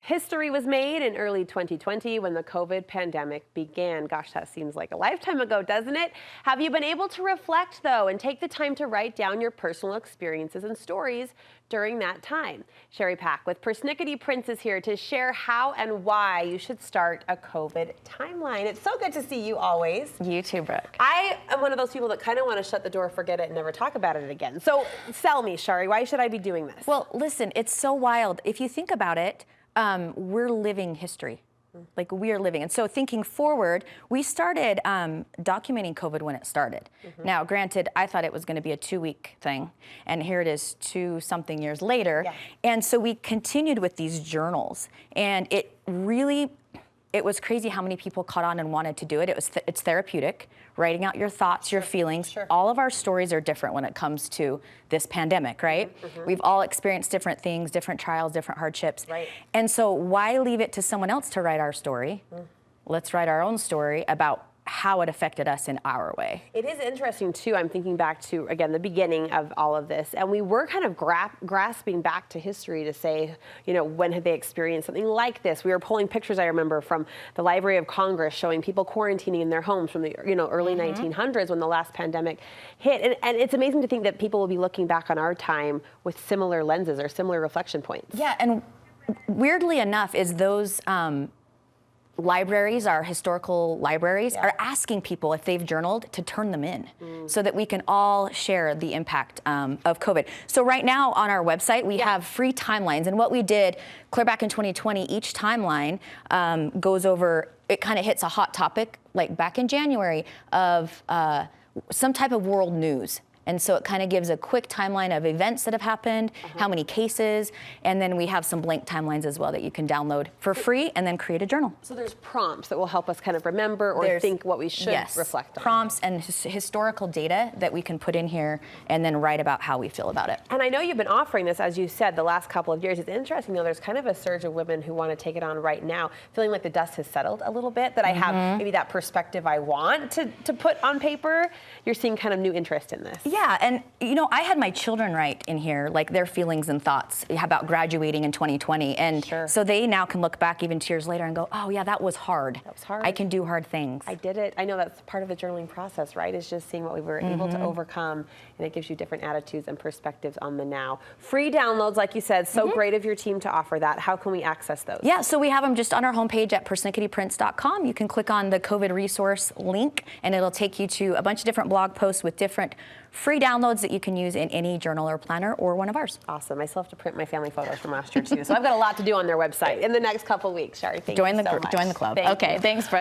History was made in early 2020 when the COVID pandemic began. Gosh, that seems like a lifetime ago, doesn't it? Have you been able to reflect, though, and take the time to write down your personal experiences and stories during that time? Chari Pack with Persnickety Prints is here to share how and why you should start a COVID timeline. It's so good to see you always. You too, Brooke. I am one of those people that kind of want to shut the door, forget it, and never talk about it again. So sell me, Chari. Why should I be doing this? Well, listen, it's so wild. If you think about it, we're living history. Like, we are living. And so thinking forward, we started documenting COVID when it started. Now, granted, I thought it was going to be a 2-week thing, and here it is 2-something years later. Yeah. And so we continued with these journals, and it was crazy how many people caught on and wanted to do it. It's therapeutic, writing out your thoughts, your feelings. Sure. All of our stories are different when it comes to this pandemic, right? We've all experienced different things, different trials, different hardships. Right. And so why leave it to someone else to write our story? Let's write our own story about how it affected us in our way. It is interesting, too. I'm thinking back to, again, the beginning of all of this, and we were kind of grasping back to history to say, you know, when had they experienced something like this? We were pulling pictures, I remember, from the Library of Congress showing people quarantining in their homes from the, early 1900s when the last pandemic hit. And it's amazing to think that people will be looking back on our time with similar lenses or similar reflection points. Yeah, and weirdly enough is those libraries, our historical libraries, are asking people if they've journaled to turn them in so that we can all share the impact of COVID. So right now on our website, we have free timelines. And what we did clear back in 2020, each timeline goes over, it kind of hits a hot topic, like back in January, of some type of world news. And so it kind of gives a quick timeline of events that have happened, how many cases, and then we have some blank timelines as well that you can download for free and then create a journal. So there's prompts that will help us kind of remember or think what we should reflect on. Prompts and historical data that we can put in here and then write about how we feel about it. And I know you've been offering this, as you said, the last couple of years. It's interesting, though, there's kind of a surge of women who want to take it on right now, feeling like the dust has settled a little bit, that I have maybe that perspective I want to put on paper. You're seeing kind of new interest in this. Yeah, and I had my children write in here, like their feelings and thoughts about graduating in 2020. And so they now can look back even 2 years later and go, oh yeah, that was hard. That was hard. I can do hard things. I did it. I know that's part of the journaling process, right? Is just seeing what we were able to overcome, and it gives you different attitudes and perspectives on the now. Free downloads, like you said, so great of your team to offer that. How can we access those? Yeah, so we have them just on our homepage at persnicketyprints.com. You can click on the COVID resource link, and it'll take you to a bunch of different blog posts with different free downloads that you can use in any journal or planner or one of ours. Awesome. I still have to print my family photos from last year, too. So I've got a lot to do on their website in the next couple of weeks. Chari, thank you so much. Join the club. Thank Okay, you. thanks, Brett.